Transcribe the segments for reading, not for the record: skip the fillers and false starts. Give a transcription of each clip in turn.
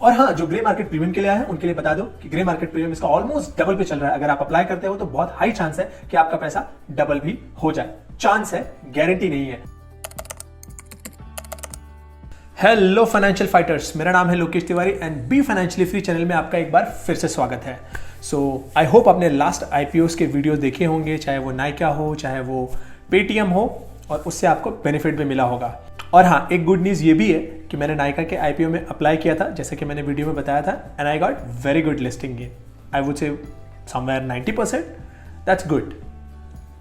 और हाँ, जो ग्रे मार्केट प्रीमियम के लिए आए हैं उनके लिए बता दो कि ग्रे मार्केट प्रीमियम इसका ऑलमोस्ट डबल पे चल रहा है। अगर आप अप्लाई करते हो तो बहुत हाई चांस है कि आपका पैसा डबल भी हो जाए। चांस है, गारंटी नहीं है। हेलो फाइनेंशियल फाइटर्स, मेरा नाम है Lokesh Tiwari and be financially free channel में आपका एक बार फिर से स्वागत है। आई होप आपने लास्ट आईपीओस के वीडियो देखे होंगे, चाहे वो नायका हो चाहे वो पेटीएम हो, और उससे आपको बेनिफिट भी मिला होगा। और हाँ, एक गुड न्यूज़ ये भी है कि मैंने नायका के आईपीओ में अप्लाई किया था, जैसे कि मैंने वीडियो में बताया था, and I got very good listing gain. I would say somewhere 90%। That's good.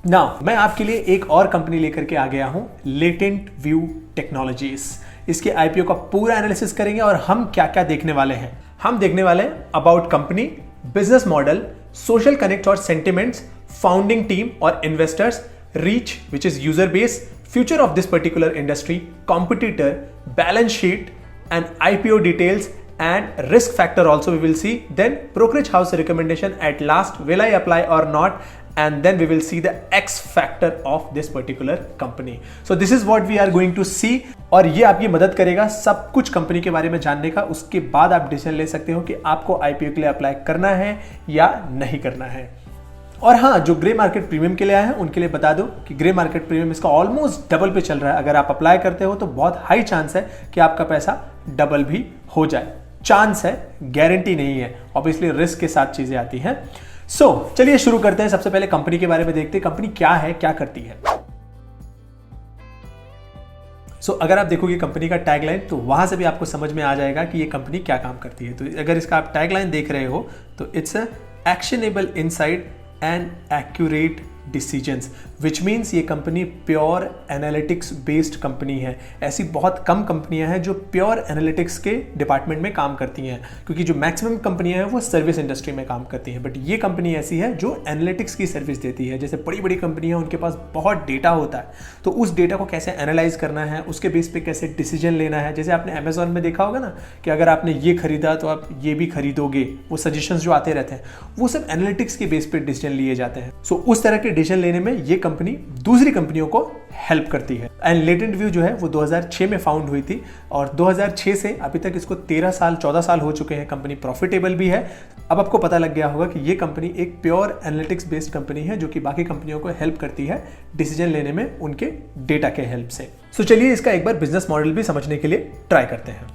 Now मैं आपके लिए एक और कंपनी लेकर के आ गया हूं, लेटेंट व्यू टेक्नोलॉजीज। इसके आईपीओ का पूरा एनालिसिस करेंगे और हम क्या क्या देखने वाले हैं। हम देखने वाले हैं about company, business model, social connect और सेंटिमेंट्स, फाउंडिंग टीम और investors, reach which is user base, future of this particular industry, competitor, balance sheet and IPO details and risk factor also we will see. Then brokerage house recommendation at last, will I apply or not, and then we will see the X factor of this particular company. So this is what we are going to see, और ये आपकी मदद करेगा सब कुछ company के बारे में जानने का। उसके बाद आप डिसीजन ले सकते हो कि आपको IPO के लिए अप्लाई करना है या नहीं करना है। और हाँ, जो ग्रे मार्केट प्रीमियम के लिए आए हैं उनके लिए बता दो कि ग्रे मार्केट प्रीमियम इसका ऑलमोस्ट डबल पे चल रहा है। अगर आप अप्लाई करते हो तो बहुत हाई चांस है कि आपका पैसा डबल भी हो जाए। चांस है, गारंटी नहीं है। ऑब्वियसली रिस्क के साथ चीजें आती हैं। चलिए शुरू करते हैं। सबसे पहले कंपनी के बारे में देखते हैं, कंपनी क्या है, क्या करती है। अगर आप देखोगे कंपनी का टैगलाइन तो वहां से भी आपको समझ में आ जाएगा कि ये कंपनी क्या काम करती है। तो अगर इसका आप टैगलाइन देख रहे हो तो it's a actionable insight and accurate decisions, which means ये company pure analytics based company है। ऐसी बहुत कम कंपनियां हैं जो प्योर एनालिटिक्स के डिपार्टमेंट में काम करती हैं, क्योंकि जो मैक्सिमम कंपनियां हैं वो सर्विस इंडस्ट्री में काम करती हैं, बट ये कंपनी ऐसी है जो एनालिटिक्स की सर्विस देती है। जैसे बड़ी बड़ी कंपनियां, उनके पास बहुत डेटा होता है, तो उस डेटा को कैसे एनालाइज करना है, उसके बेस पे कैसे डिसीजन लेना है। जैसे आपने अमेजोन में देखा होगा ना कि अगर आपने ये खरीदा तो आप ये भी खरीदोगे, वो सजेशंस जो आते रहते हैं वो सब एनालिटिक्स के बेस पे डिसीजन लिए जाते हैं। उस तरह के डिसीजन लेने में ये कंपनी दूसरी कंपनियों को हेल्प करती है। एंड लेटेंट व्यू जो है वो 2006 में फाउंड हुई थी, और 2006 से अभी तक इसको 14 साल हो चुके हैं। कंपनी प्रॉफिटेबल भी है। अब आपको पता लग गया होगा कि ये कंपनी एक प्योर एनालिटिक्स बेस्ड कंपनी है जो कि बाकी कंपनियों को हेल्प करती है डिसीजन लेने में उनके डेटा के हेल्प से। चलिए इसका एक बार बिजनेस मॉडल भी समझने के लिए ट्राई करते हैं।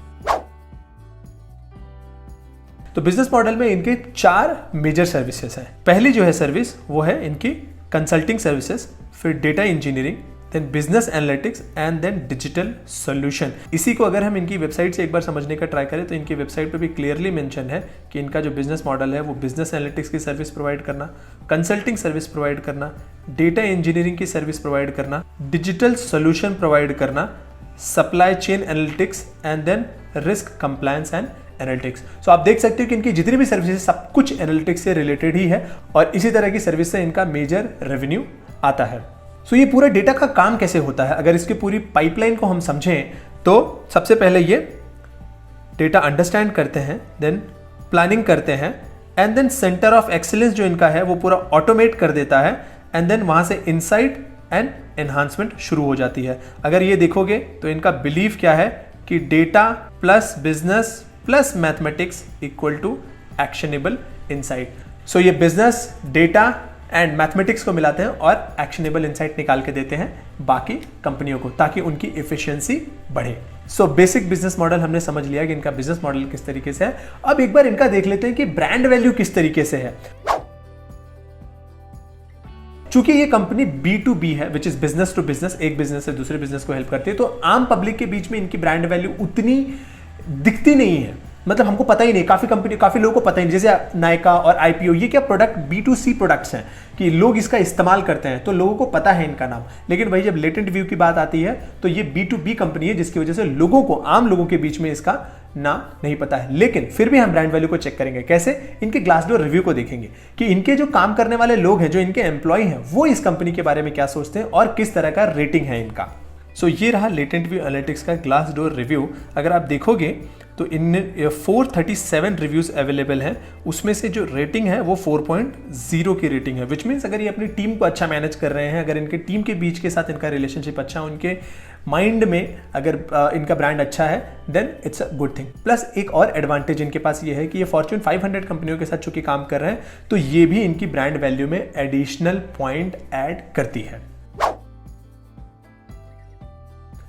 तो बिजनेस मॉडल में इनके 4 मेजर सर्विसेज हैं। पहली जो है सर्विस वो है इनकी कंसल्टिंग सर्विसेज, फिर data engineering, then business analytics and then digital solution. इसी को अगर हम इनकी वेबसाइट से एक बार समझने का ट्राई करें तो इनकी वेबसाइट पे भी क्लियरली मेंशन है कि इनका जो बिजनेस मॉडल है वो बिजनेस एनालिटिक्स की सर्विस प्रोवाइड करना, कंसल्टिंग सर्विस प्रोवाइड करना, डेटा इंजीनियरिंग की सर्विस प्रोवाइड करना, डिजिटल सॉल्यूशन प्रोवाइड करना, supply chain analytics and then risk compliance and analytics. आप देख सकते हो कि इनकी जितनी भी सर्विसेज सब कुछ एनालिटिक्स से रिलेटेड ही है, और इसी तरह की सर्विस से इनका मेजर रेवेन्यू आता है। ये पूरा डेटा का काम कैसे होता है, अगर इसकी पूरी पाइपलाइन को हम समझें तो सबसे पहले ये डेटा अंडरस्टैंड करते हैं, देन प्लानिंग करते हैं, and then centre of excellence जो इनका है वो पूरा ऑटोमेट कर देता है, एंड देन वहां से इनसाइट एंड एनहांसमेंट शुरू हो जाती है। अगर ये देखोगे तो इनका बिलीव क्या है कि data plus business plus mathematics equal to actionable insight. ये बिजनेस, डेटा एंड मैथमेटिक्स को मिलाते हैं और एक्शनेबल इनसाइट निकाल के देते हैं बाकी कंपनियों को, ताकि उनकी एफिशिएंसी बढ़े। बेसिक बिजनेस मॉडल हमने समझ लिया कि इनका बिजनेस मॉडल किस तरीके से है। अब एक बार इनका देख लेते हैं कि ब्रांड वैल्यू किस तरीके से है। चूंकि ये कंपनी B2B है, which is business to business, एक बिजनेस से दूसरे बिजनेस को हेल्प करती है, तो आम पब्लिक के बीच में इनकी ब्रांड वैल्यू उतनी दिखती नहीं है। मतलब हमको पता ही नहीं, काफी लोगों को पता ही नहीं। जैसे नायका और IPO, ये क्या प्रोडक्ट B2C प्रोडक्ट्स हैं कि लोग इसका इस्तेमाल करते हैं, तो लोगों को पता है इनका नाम। लेकिन वही जब लेटेंट व्यू की बात आती है तो ये B2B कंपनी है, जिसकी वजह से लोगों को, आम लोगों के बीच में इसका नाम नहीं पता है। लेकिन फिर भी हम ब्रांड वैल्यू को चेक करेंगे। कैसे? इनके ग्लासडोर रिव्यू को देखेंगे कि इनके जो काम करने वाले लोग हैं, जो इनके एम्प्लॉय हैं, वो इस कंपनी के बारे में क्या सोचते हैं और किस तरह का रेटिंग है इनका। ये रहा लेटेंट व्यू एनालिटिक्स का ग्लासडोर रिव्यू। अगर आप देखोगे तो इन 437 रिव्यूज अवेलेबल हैं, उसमें से जो रेटिंग है वो 4.0 की रेटिंग है। विच मीन्स अगर ये अपनी टीम को अच्छा मैनेज कर रहे हैं, अगर इनके टीम के बीच के साथ इनका रिलेशनशिप अच्छा, उनके माइंड में अगर इनका ब्रांड अच्छा है then it's a good thing. Plus एक और एडवांटेज इनके पास ये है कि ये फॉर्च्यून 500 कंपनियों के साथ चूंकि काम कर रहे हैं तो ये भी इनकी ब्रांड वैल्यू में एडिशनल पॉइंट ऐड करती है।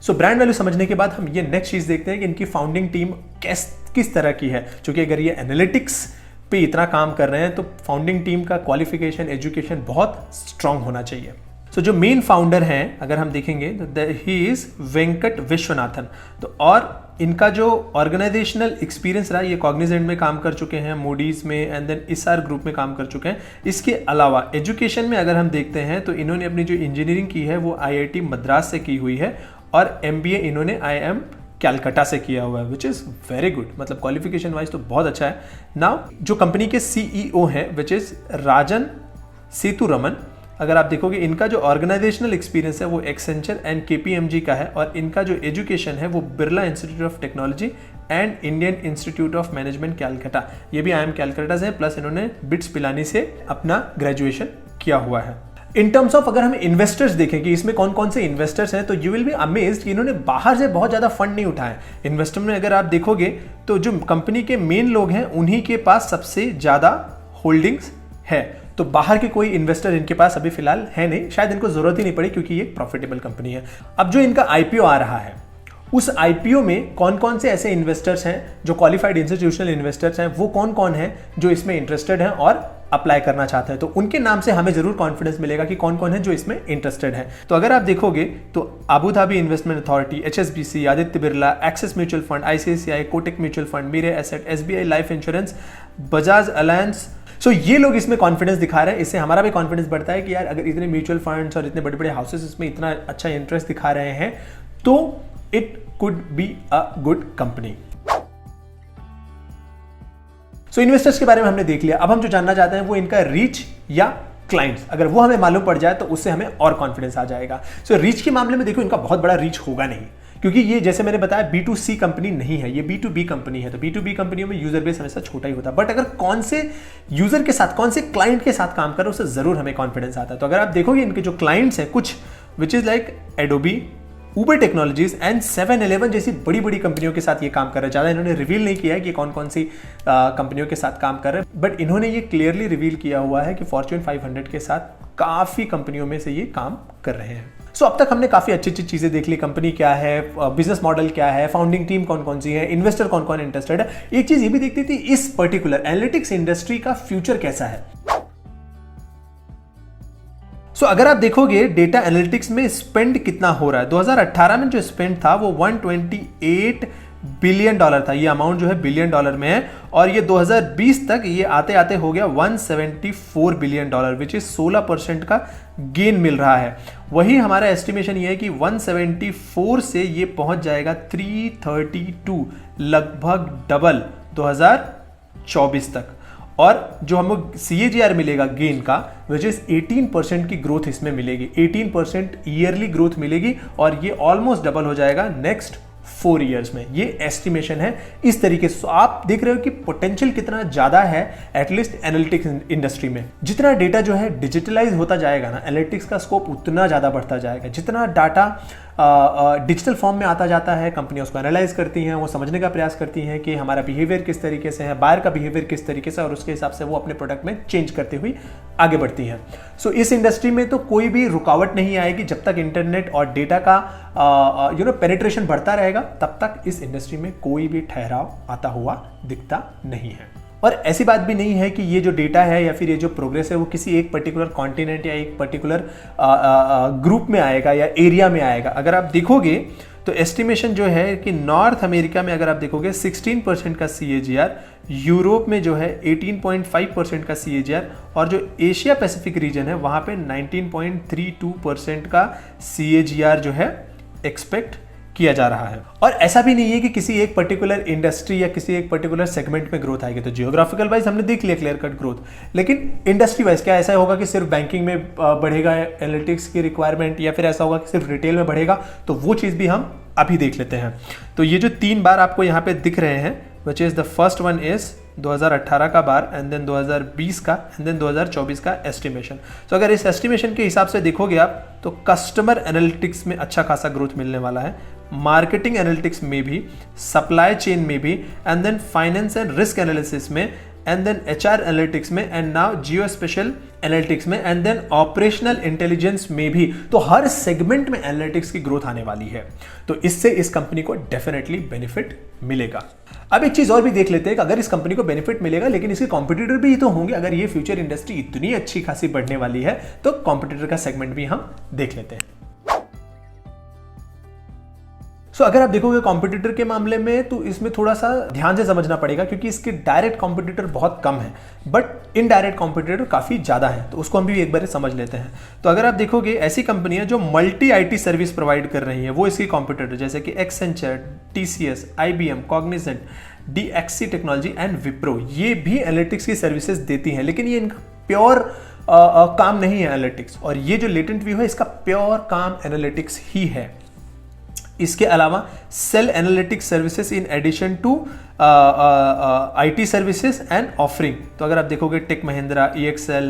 सो ब्रांड वैल्यू समझने के बाद हम ये नेक्स्ट चीज देखते हैं कि इनकी फाउंडिंग टीम किस तरह की है। क्योंकि अगर ये एनालिटिक्स पे इतना काम कर रहे हैं तो फाउंडिंग टीम का क्वालिफिकेशन एजुकेशन बहुत स्ट्रांग होना चाहिए। सो जो मेन फाउंडर हैं अगर हम देखेंगे तो ही इज वेंकट विश्वनाथन। तो और इनका जो ऑर्गेनाइजेशनल एक्सपीरियंस रहा, ये कॉग्निजेंट में काम कर चुके हैं, मूडीज में एंड देन इसार ग्रुप में काम कर चुके हैं। इसके अलावा एजुकेशन में अगर हम देखते हैं तो इन्होंने अपनी जो इंजीनियरिंग की है वो IIT मद्रास से की हुई है और MBA इन्होंने IIM कैलकाटा से किया हुआ है, विच इज़ वेरी गुड। मतलब क्वालिफिकेशन वाइज तो बहुत अच्छा है। नाउ जो कंपनी के CEO हैं विच इज़ राजन सेतुरमन, अगर आप देखोगे इनका जो ऑर्गेनाइजेशनल एक्सपीरियंस है वो एक्सेंचर एंड KPMG का है और इनका जो एजुकेशन है वो Birla institute of technology and Indian institute of management Calcutta, ये भी IIM कैलकाटा से है, प्लस इन्होंने बिट्स पिलानी से अपना ग्रेजुएशन किया हुआ है। इन टर्म्स ऑफ अगर हम इन्वेस्टर्स देखें कि इसमें कौन कौन से इन्वेस्टर्स हैं तो यू विल बी अमेज्ड कि इन्होंने बाहर से बहुत ज़्यादा फंड नहीं उठाए। इन्वेस्टमेंट में अगर आप देखोगे तो जो कंपनी के मेन लोग हैं उन्हीं के पास सबसे ज़्यादा होल्डिंग्स है। तो बाहर के कोई इन्वेस्टर इनके पास अभी फिलहाल है नहीं, शायद इनको जरूरत ही नहीं पड़ी क्योंकि ये प्रॉफिटेबल कंपनी है। अब जो इनका IPO आ रहा है उस IPO में कौन कौन से ऐसे इन्वेस्टर्स हैं जो क्वालिफाइड इंस्टीट्यूशनल इन्वेस्टर्स हैं, वो कौन कौन हैं जो इसमें इंटरेस्टेड हैं और अप्लाई करना चाहते हैं, तो उनके नाम से हमें जरूर कॉन्फिडेंस मिलेगा कि कौन कौन है जो इसमें इंटरेस्टेड है। तो अगर आप देखोगे तो Abu Dhabi investment authority, HSBC, Aditya Birla, Axis mutual fund, ICICI, Kotak mutual fund, Mirae asset, SBI life insurance, Bajaj Allianz, so ये लोग इसमें कॉन्फिडेंस दिखा रहे हैं। इससे हमारा भी कॉन्फिडेंस बढ़ता है कि यार अगर इतने म्यूचुअल फंड्स और इतने बड़े बड़े हाउसेस इसमें इतना अच्छा इंटरेस्ट दिखा रहे हैं तो it could be a good company. So investors के बारे में हमने देख लिया। अब हम जो जानना चाहते हैं वो इनका रीच या क्लाइंट्स, अगर वो हमें मालूम पड़ जाए तो उससे हमें और कॉन्फिडेंस आ जाएगा। सो रीच के मामले में देखो इनका बहुत बड़ा रीच होगा नहीं, क्योंकि ये जैसे मैंने बताया B2C कंपनी नहीं है, ये B2B कंपनी है। तो B2B कंपनियों में यूजर बेस हमेशा छोटा ही होता है, बट अगर कौन से यूजर के साथ, कौन से क्लाइंट के साथ काम करो उससे जरूर हमें कॉन्फिडेंस आता है। तो अगर आप देखोगे इनके जो क्लाइंट्स हैं कुछ which is like Adobe, Uber technologies and 7-Eleven जैसी बड़ी बड़ी कंपनियों के साथ ये काम कर रहे हैं। ज़्यादा इन्होंने रिवील नहीं किया है कि कौन कौन सी कंपनियों के साथ काम कर रहे हैं, बट इन्होंने ये क्लियरली रिवील किया हुआ है कि फॉर्च्यून 500 के साथ काफ़ी कंपनियों में से ये काम कर रहे हैं। सो अब तक हमने काफ़ी अच्छी अच्छी चीज़ें देख ली, कंपनी क्या है, बिजनेस मॉडल क्या है, फाउंडिंग टीम कौन कौन सी है, इन्वेस्टर कौन कौन इंटरेस्टेड है। एक चीज़ ये भी देखती थी इस पर्टिकुलर एनालिटिक्स इंडस्ट्री का फ्यूचर कैसा है। सो अगर आप देखोगे डेटा एनालिटिक्स में स्पेंड कितना हो रहा है, 2018 में जो स्पेंड था वो $128 बिलियन था। ये अमाउंट जो है बिलियन डॉलर में है और ये 2020 तक ये आते आते हो गया $174 बिलियन, विच इज 16% का गेन मिल रहा है। वही हमारा एस्टिमेशन ये है कि 174 से ये पहुंच जाएगा 332, लगभग डबल 2024 तक। और जो हमें CAGR मिलेगा गेन का विच इज 18% की ग्रोथ इसमें मिलेगी, 18% ईयरली ग्रोथ मिलेगी और ये ऑलमोस्ट डबल हो जाएगा नेक्स्ट 4 इयर्स में। ये एस्टिमेशन है इस तरीके से। आप देख रहे हो कि पोटेंशियल कितना ज्यादा है एटलीस्ट एनालिटिक्स इंडस्ट्री में। जितना डेटा जो है डिजिटलाइज होता जाएगा ना, एनालिटिक्स का स्कोप उतना ज्यादा बढ़ता जाएगा। जितना डाटा डिजिटल फॉर्म में आता जाता है, कंपनियां उसको एनालाइज करती हैं, वो समझने का प्रयास करती हैं कि हमारा बिहेवियर किस तरीके से है, बायर का बिहेवियर किस तरीके से, और उसके हिसाब से वो अपने प्रोडक्ट में चेंज करते हुए आगे बढ़ती हैं। सो इस इंडस्ट्री में तो कोई भी रुकावट नहीं आएगी जब तक इंटरनेट और डेटा का पेनिट्रेशन बढ़ता रहेगा, तब तक इस इंडस्ट्री में कोई भी ठहराव आता हुआ दिखता नहीं है। और ऐसी बात भी नहीं है कि ये जो डेटा है या फिर ये जो प्रोग्रेस है वो किसी एक पर्टिकुलर कॉन्टिनेंट या एक पर्टिकुलर ग्रुप में आएगा या एरिया में आएगा। अगर आप देखोगे तो एस्टिमेशन जो है कि नॉर्थ अमेरिका में अगर आप देखोगे 16% का CAGR, यूरोप में जो है 18.5% का CAGR और जो एशिया पैसिफिक रीजन है वहाँ पे 19.32% का CAGR जो है एक्सपेक्ट किया जा रहा है। और ऐसा भी नहीं है कि किसी एक पर्टिकुलर इंडस्ट्री या किसी एक पर्टिकुलर सेगमेंट में ग्रोथ आएगी। तो जियोग्राफिकल वाइज हमने देख लिया क्लियर कट ग्रोथ, लेकिन इंडस्ट्री वाइज क्या ऐसा होगा कि सिर्फ बैंकिंग में बढ़ेगा एनालिटिक्स की रिक्वायरमेंट, या फिर ऐसा होगा कि सिर्फ रिटेल में बढ़ेगा, तो वो चीज़ भी हम अभी देख लेते हैं। तो ये जो 3 बार आपको यहाँ पे दिख रहे हैं, which is the first one is 2018 का बार एंड देन 2020 का एंड देन 2024 का एस्टिमेशन। तो अगर इस एस्टिमेशन के हिसाब से देखोगे आप तो कस्टमर एनालिटिक्स में अच्छा खासा ग्रोथ मिलने वाला है, मार्केटिंग एनालिटिक्स में भी, सप्लाई चेन में भी, and then finance and risk analysis में, एंड देन एचआर एनालिटिक्स में, and now geospatial analytics में, एंड देन ऑपरेशनल इंटेलिजेंस में भी। तो हर सेगमेंट में एनालिटिक्स की ग्रोथ आने वाली है, तो इससे इस कंपनी को डेफिनेटली बेनिफिट मिलेगा। अब एक चीज और भी देख लेते हैं कि अगर इस कंपनी को बेनिफिट मिलेगा लेकिन इसके कॉम्पिटिटर भी तो होंगे। अगर ये फ्यूचर इंडस्ट्री इतनी अच्छी खासी बढ़ने वाली है तो कॉम्पिटिटर का सेगमेंट भी हम देख लेते हैं। अगर आप देखोगे कॉम्पिटिटर के मामले में तो इसमें थोड़ा सा ध्यान से समझना पड़ेगा क्योंकि इसके डायरेक्ट कॉम्पिटिटर बहुत कम है बट इनडायरेक्ट कॉम्पिटिटर काफी ज्यादा है, तो उसको हम भी एक बार समझ लेते हैं। तो अगर आप देखोगे ऐसी कंपनियां जो मल्टी आईटी सर्विस प्रोवाइड कर रही है वो इसकी कॉम्पिटिटर, जैसे कि Accenture, TCS, IBM, Cognizant, DXC technology and Wipro, ये भी एनालिटिक्स की सर्विसेज देती हैं, लेकिन ये इनका प्योर काम नहीं है एनालिटिक्स, और ये जो लेटेंट व्यू है इसका प्योर काम एनालिटिक्स ही है। इसके अलावा sell analytics services in addition to IT services and offering. तो अगर आप देखोगे Tech Mahindra, EXL,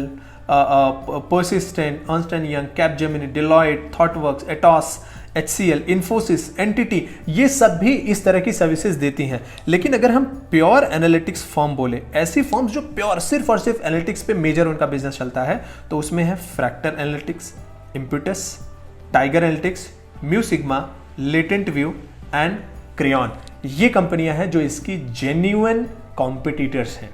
Persistent, Ernst and Young, Capgemini, Deloitte, ThoughtWorks, Atos, HCL, Infosys, NTT, ये सब भी इस तरह की सर्विसेज देती हैं। लेकिन अगर हम प्योर एनालिटिक्स फर्म बोले, ऐसी फर्म्स जो प्योर सिर्फ और सिर्फ एनालिटिक्स पे मेजर उनका बिजनेस चलता है, तो उसमें है Fractal analytics, Impetus, Tiger analytics, Mu Sigma, Latent View and Crayon. ये कंपनियां हैं जो इसकी जेन्युइन कॉम्पिटिटर्स हैं।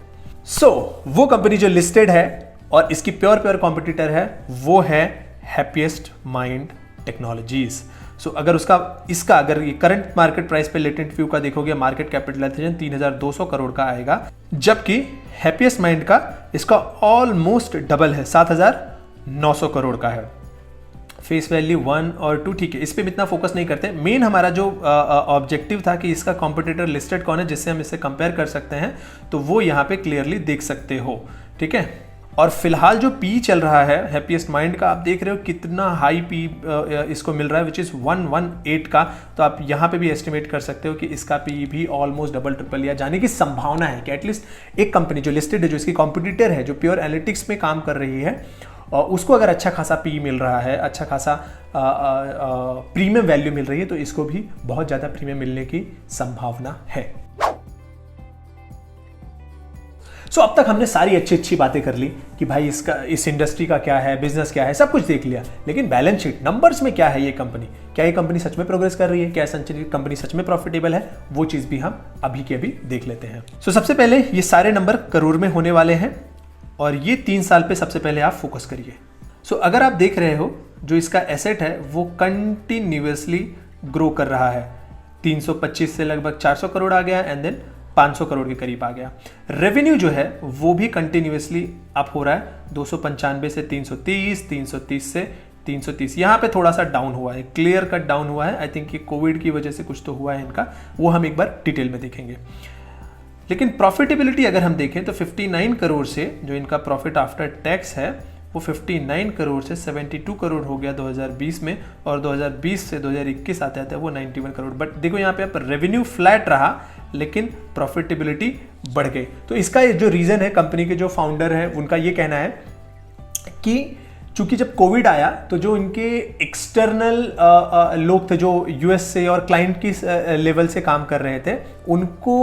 वो कंपनी जो लिस्टेड है और इसकी प्योर कॉम्पिटिटर है वो है हैप्पीएस्ट माइंड टेक्नोलॉजीज। अगर अगर ये करंट मार्केट प्राइस पे लेटेंट व्यू का देखोगे, मार्केट कैपिटलाइजेशन 3200 करोड़ का आएगा, जबकि हैप्पीएस्ट माइंड का इसका ऑलमोस्ट डबल है, 7900 करोड़ का है। फेस वैल्यू 1 और 2, ठीक है, इस पे इतना फोकस नहीं करते। मेन हमारा जो ऑब्जेक्टिव था कि इसका कॉम्पिटिटर लिस्टेड कौन है जिससे हम इसे कंपेयर कर सकते हैं, तो वो यहाँ पे क्लियरली देख सकते हो, ठीक है। और फिलहाल जो पी चल रहा है हैप्पीएस्ट माइंड का, आप देख रहे हो कितना हाई पी इसको मिल रहा है, विच इज 118 का। तो आप यहाँ पे भी एस्टिमेट कर सकते हो कि इसका पी भी ऑलमोस्ट डबल ट्रिपल या जाने की संभावना है कि एटलीस्ट एक कंपनी जो लिस्टेड है, जो इसकी कॉम्पिटिटर है, जो प्योर एनालिटिक्स में काम कर रही है, और उसको अगर अच्छा खासा पी मिल रहा है, अच्छा खासा प्रीमियम वैल्यू मिल रही है, तो इसको भी बहुत ज़्यादा प्रीमियम मिलने की संभावना है। अब तक हमने सारी अच्छी बातें कर ली कि भाई इस इंडस्ट्री का क्या है, बिजनेस क्या है, सब कुछ देख लिया। लेकिन बैलेंस शीट नंबर्स में क्या है ये कंपनी, क्या ये कंपनी सच में प्रोग्रेस कर रही है, क्या कंपनी सच में प्रॉफिटेबल है, वो चीज़ भी हम अभी के अभी देख लेते हैं। सबसे पहले ये सारे नंबर करोड़ में होने वाले हैं और ये 3 साल पे सबसे पहले आप फोकस करिए। अगर आप देख रहे हो जो इसका एसेट है वो कंटिन्यूअसली ग्रो कर रहा है, 325 से लगभग 400 करोड़ आ गया एंड देन 500 करोड़ के करीब आ गया। रेवेन्यू जो है वो भी कंटिन्यूअसली अप हो रहा है, 295 से 330, 330 से 330। यहाँ पे थोड़ा सा डाउन हुआ है, क्लियर कट डाउन हुआ है। आई थिंक ये कोविड की वजह से कुछ तो हुआ है इनका, वो हम एक बार डिटेल में देखेंगे। लेकिन प्रॉफिटेबिलिटी अगर हम देखें तो 59 करोड़ से जो इनका प्रॉफिट आफ्टर टैक्स है वो 59 करोड़ से 72 करोड़ हो गया 2020 में, और 2020 से 2021 आते आते वो 91 करोड़। बट देखो यहाँ पे रेवेन्यू फ्लैट रहा लेकिन प्रॉफिटेबिलिटी बढ़ गई। तो इसका जो रीज़न है, कंपनी के जो फाउंडर है उनका ये कहना है कि चूंकि जब कोविड आया तो जो इनके एक्सटर्नल लोग थे जो यूएस से और क्लाइंट की लेवल से काम कर रहे थे, उनको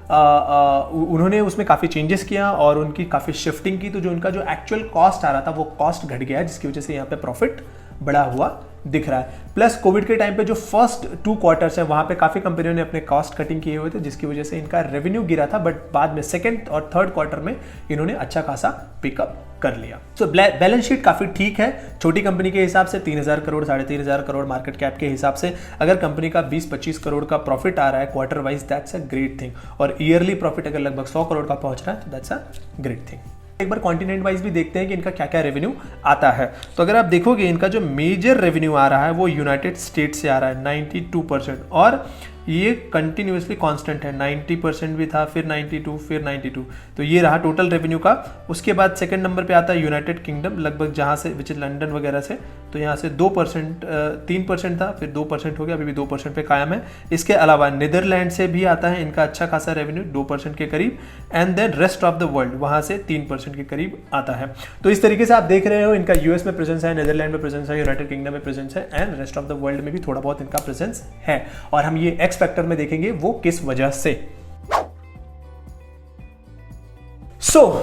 उन्होंने उसमें काफ़ी चेंजेस किया और उनकी काफ़ी शिफ्टिंग की, तो जो उनका जो एक्चुअल कॉस्ट आ रहा था वो कॉस्ट घट गया, जिसकी वजह से यहाँ पे प्रॉफिट बढ़ा हुआ दिख रहा है। प्लस कोविड के टाइम पे जो फर्स्ट 2 क्वार्टर्स है वहाँ पे काफ़ी कंपनियों ने अपने कॉस्ट कटिंग किए हुए थे, जिसकी वजह से इनका रेवेन्यू गिरा था, बट बाद में सेकेंड और थर्ड क्वार्टर में इन्होंने अच्छा खासा पिकअप कर लिया। बैलेंस शीट काफ़ी ठीक है, छोटी कंपनी के हिसाब से 3000 करोड़ 3500 करोड़ मार्केट कैप के हिसाब से अगर कंपनी का 20-25 करोड़ का प्रॉफिट आ रहा है quarter wise, that's a great thing. और ईयरली प्रॉफिट अगर लगभग 100 करोड़ का पहुंच रहा है तो दैट्स अ ग्रेट थिंग। एक बार कॉन्टिनेंट वाइज भी देखते हैं कि इनका क्या क्या रेवेन्यू आता है। तो अगर आप देखोगे इनका जो मेजर रेवेन्यू आ रहा है वो यूनाइटेड स्टेट से आ रहा है 92%, और ये कंटिन्यूसली कांस्टेंट है, 90% भी था, फिर 92, फिर 92। तो ये रहा टोटल रेवेन्यू का। उसके बाद सेकंड नंबर पे आता है यूनाइटेड किंगडम, लगभग जहाँ से विच इज लंदन वगैरह से तो यहाँ से 2%, 3% था, फिर 2% हो गया, अभी भी 2% पे कायम है। इसके अलावा नीदरलैंड से भी आता है इनका अच्छा खासा रेवेन्यू 2% के करीब, and then rest of the world वहाँ से 3% के करीब आता है। तो इस तरीके से आप देख रहे हो इनका यूएस में प्रेजेंस है, नीदरलैंड में प्रेजेंस है, यूनाइटेड किंगडम में प्रेजेंस है, and rest of the world में भी थोड़ा बहुत इनका प्रेजेंस है। और हम ये एक्स फैक्टर में देखेंगे वो किस वजह से।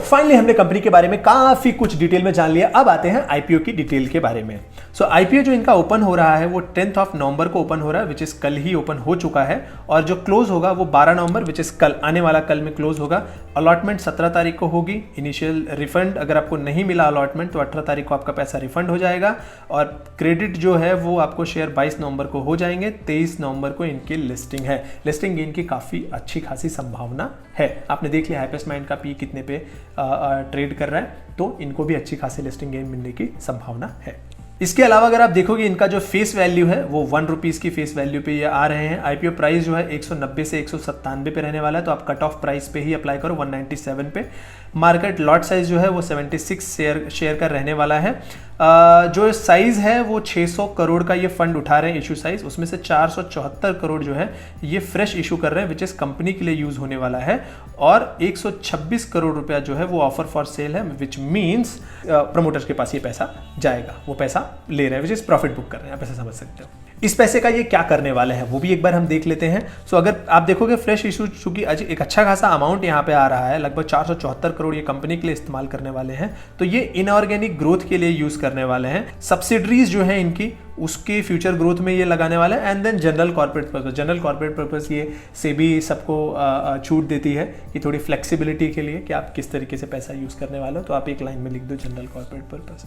फाइनली हमने कंपनी के बारे में काफी कुछ डिटेल में जान लिया। अब आते हैं आईपीओ की डिटेल के बारे में। आईपीओ जो इनका ओपन हो रहा है वो 10 नवंबर को ओपन हो रहा है, विच इज कल ही ओपन हो चुका है, और जो क्लोज होगा वो 12 नवंबर, विच इज कल, आने वाला कल में क्लोज होगा। अलॉटमेंट 17 तारीख को होगी। इनिशियल रिफंड, अगर आपको नहीं मिला अलॉटमेंट तो 18 तारीख को आपका पैसा रिफंड हो जाएगा, और क्रेडिट जो है वो आपको शेयर 22 नवंबर को हो जाएंगे। 23 नवंबर को इनकी लिस्टिंग है। लिस्टिंग गेन की काफी अच्छी खासी संभावना है। आपने देख लिया हाइपेस्ट माइंड का पी कितने पे ट्रेड कर रहा है, तो इनको भी अच्छी खासी लिस्टिंग गेन मिलने की संभावना है। इसके अलावा अगर आप देखोगे इनका जो फेस वैल्यू है वो 1 रुपीज़ की फेस वैल्यू पे ये आ रहे हैं। आईपीओ प्राइस जो है 190 से 197 पे रहने वाला है, तो आप कट ऑफ प्राइस पे ही अप्लाई करो 197 पे। मार्केट लॉट साइज जो है वो 76 शेयर का रहने वाला है। जो साइज है वो 600 करोड़ का ये फंड उठा रहे हैं इशू साइज, उसमें से 474 करोड़ जो है ये फ्रेश इशू कर रहे हैं, विच इज कंपनी के लिए यूज होने वाला है, और 126 करोड़ रुपया जो है वो ऑफर फॉर सेल है, विच मीन्स प्रमोटर्स के पास ये पैसा जाएगा, वो पैसा ले रहे हैं, विच इज प्रॉफिट बुक कर रहे हैं, आप ऐसा समझ सकते हो। इस पैसे का ये क्या करने वाले हैं वो भी एक बार हम देख लेते हैं। अगर आप देखोगे फ्रेश इशू चूंकि एक अच्छा खासा अमाउंट यहाँ पे आ रहा है, लगभग 474 करोड़ ये कंपनी के लिए इस्तेमाल करने वाले हैं, तो ये इनऑर्गेनिक ग्रोथ के लिए यूज करने वाले हैं। सब्सिडरीज जो है इनकी उसके फ्यूचर ग्रोथ में ये लगाने वाले हैं, and then general corporate purpose. General corporate purpose ये सेबी सबको छूट देती है कि थोड़ी फ्लेक्सिबिलिटी के लिए कि आप किस तरीके से पैसा यूज करने वाले हो, तो आप एक लाइन में लिख दो जनरल कॉर्पोरेट पर्पस।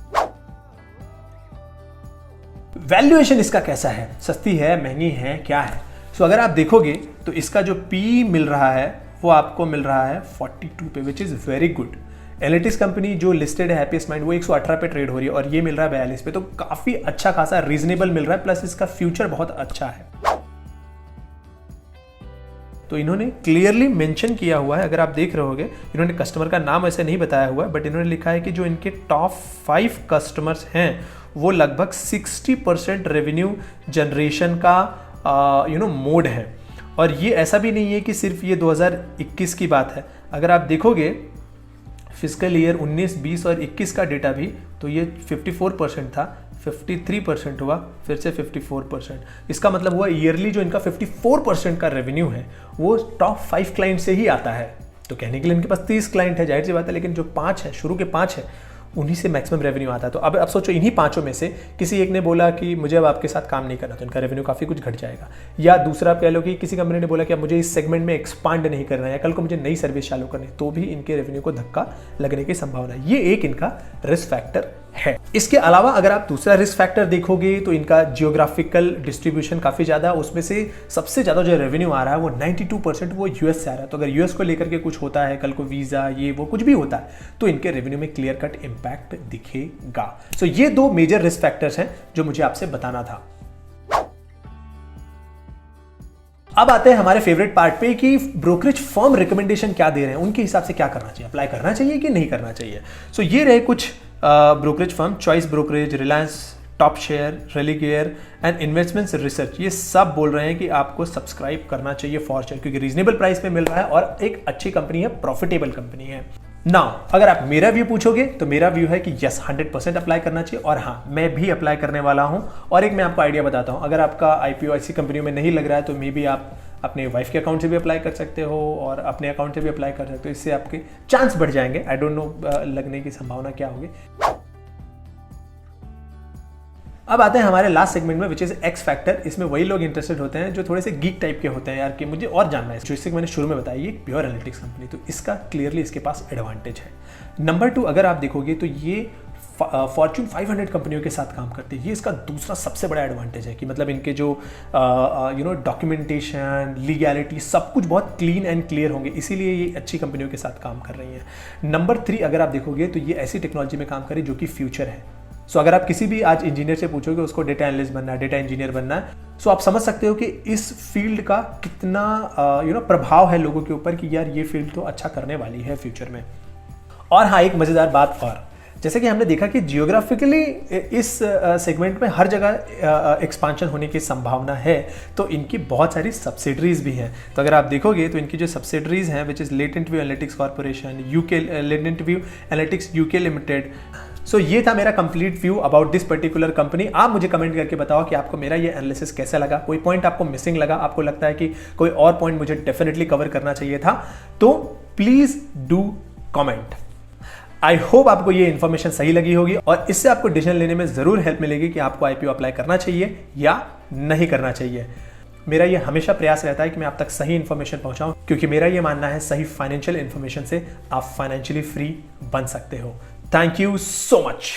वैल्यूएशन इसका कैसा है, सस्ती है, महंगी है, क्या है? अगर आप देखोगे तो इसका जो पी मिल रहा है वो आपको मिल रहा है 42 पे, which is very good. Elitist company जो लिस्टेड है हैप्पीएस्ट माइंड वो 118 पे ट्रेड हो रही है, और ये मिल रहा है 42 पे, तो काफी अच्छा खासा रीजनेबल मिल रहा है, प्लस इसका फ्यूचर बहुत अच्छा है। तो इन्होंने क्लियरली मेंशन किया हुआ है, अगर आप देख रहे होगे, इन्होंने कस्टमर का नाम ऐसे नहीं बताया हुआ है, बट इन्होंने लिखा है कि जो इनके टॉप 5 कस्टमर्स हैं वो लगभग 60% रेवेन्यू जनरेशन का मोड है। और ये ऐसा भी नहीं है कि सिर्फ ये 2021 की बात है। अगर आप देखोगे फिस्कल ईयर 19, 20 और 21 का डेटा भी, तो ये 54% था, 53% हुआ, फिर से 54%। इसका मतलब हुआ ईयरली जो इनका 54% का रेवेन्यू है वो टॉप 5 क्लाइंट से ही आता है। तो कहने के लिए इनके पास 30 क्लाइंट है, जाहिर सी बात है, लेकिन जो 5 है, शुरू के 5 है, उन्हीं से मैक्सिमम रेवेन्यू आता है। तो अब सोचो इन्हीं 5 में से किसी एक ने बोला कि मुझे अब आपके साथ काम नहीं करना, तो इनका रेवेन्यू काफ़ी कुछ घट जाएगा। या दूसरा आप कह लो कि किसी कंपनी ने बोला कि अब मुझे इस सेगमेंट में एक्सपांड नहीं करना है, या कल को मुझे नई सर्विस चालू करनी, तो भी इनके रेवेन्यू को धक्का लगने की संभावना है। ये एक इनका रिस्क फैक्टर है। इसके अलावा अगर आप दूसरा रिस्क फैक्टर देखोगे तो इनका जियोग्राफिकल डिस्ट्रीब्यूशन काफ़ी ज़्यादा, उसमें से सबसे ज़्यादा जो रेवेन्यू आ रहा है वो 92% वो यूएस से आ रहा है। तो अगर यूएस को लेकर के कुछ होता है, कल को वीज़ा ये वो कुछ भी होता है, तो इनके रेवेन्यू में क्लियर कट इम्पैक्ट दिखेगा। ये 2 मेजर रिस्क फैक्टर्स हैं जो मुझे आपसे बताना था। अब आते हैं हमारे फेवरेट पार्ट पे कि ब्रोकरेज फर्म रिकमेंडेशन क्या दे रहे हैं, उनके हिसाब से क्या करना चाहिए, अप्लाई करना चाहिए कि नहीं करना चाहिए। ये रहे कुछ brokerage firm, choice brokerage, Reliance, top share, Religare and investments research, ये सब बोल रहे हैं कि आपको सब्सक्राइब करना चाहिए फॉर्च्यून, क्योंकि रीजनेबल प्राइस पे मिल रहा है और एक अच्छी कंपनी है, प्रॉफिटेबल कंपनी है। नाउ अगर आप मेरा व्यू पूछोगे तो मेरा व्यू है कि यस 100% अप्लाई करना चाहिए, और हाँ मैं भी अप्लाई करने वाला हूं। और एक मैं आपको आइडिया बताता हूं, अगर आपका आईपीओ ऐसी कंपनियों में नहीं लग रहा है तो मे बी आप अपने वाइफ के अकाउंट से भी अप्लाई कर सकते हो और अपने अकाउंट से भी अप्लाई कर सकते हो, इससे आपके चांस बढ़ जाएंगे। आई डोंट नो लगने की संभावना क्या होगी। अब आते हैं हमारे लास्ट सेगमेंट में, विच इज एक्स फैक्टर। इसमें वही लोग इंटरेस्टेड होते हैं जो थोड़े से गीक टाइप के होते हैं यार, कि मुझे और जानना है। जो इससे मैंने शुरू में बताया, ये प्योर एनालिटिक्स कंपनी, तो इसका क्लियरली इसके पास एडवांटेज है। नंबर 2 अगर आप देखोगे तो ये फॉर्च्यून 500 कंपनियों के साथ काम करती है। ये इसका दूसरा सबसे बड़ा एडवांटेज है कि मतलब इनके जो डॉक्यूमेंटेशन, लीगैलिटी, सब कुछ बहुत क्लीन एंड क्लियर होंगे, इसीलिए ये अच्छी कंपनियों के साथ काम कर रही हैं। नंबर 3 अगर आप देखोगे तो ये ऐसी टेक्नोलॉजी में काम कर रही है जो कि फ्यूचर है। अगर आप किसी भी आज इंजीनियर से पूछोगे उसको डेटा एनालिस्ट बनना है, डेटा इंजीनियर बनना है, आप समझ सकते हो कि इस फील्ड का कितना प्रभाव है लोगों के ऊपर कि यार ये फील्ड तो अच्छा करने वाली है फ्यूचर में। और हाँ, एक मजेदार बात और, जैसे कि हमने देखा कि जियोग्राफिकली इस सेगमेंट में हर जगह एक्सपांशन होने की संभावना है, तो इनकी बहुत सारी सब्सिडरीज भी हैं। तो अगर आप देखोगे तो इनकी जो सब्सिडरीज हैं which is Latent View Analytics Corporation, UK Latent View Analytics UK Limited. So ये था मेरा complete view about this particular company. आप मुझे कमेंट करके बताओ कि आपको मेरा ये एनालिसिस कैसा लगा, कोई पॉइंट आपको मिसिंग लगा, आपको लगता है कि कोई और पॉइंट मुझे डेफिनेटली कवर करना चाहिए था, तो please do comment. I hope आपको ये इन्फॉर्मेशन सही लगी होगी और इससे आपको डिसीजन लेने में जरूर हेल्प मिलेगी कि आपको आईपीओ अप्लाई करना चाहिए या नहीं करना चाहिए। मेरा ये हमेशा प्रयास रहता है कि मैं आप तक सही इन्फॉर्मेशन पहुंचाऊं, क्योंकि मेरा ये मानना है सही फाइनेंशियल इन्फॉर्मेशन से आप फाइनेंशियली फ्री बन सकते हो। Thank you so much.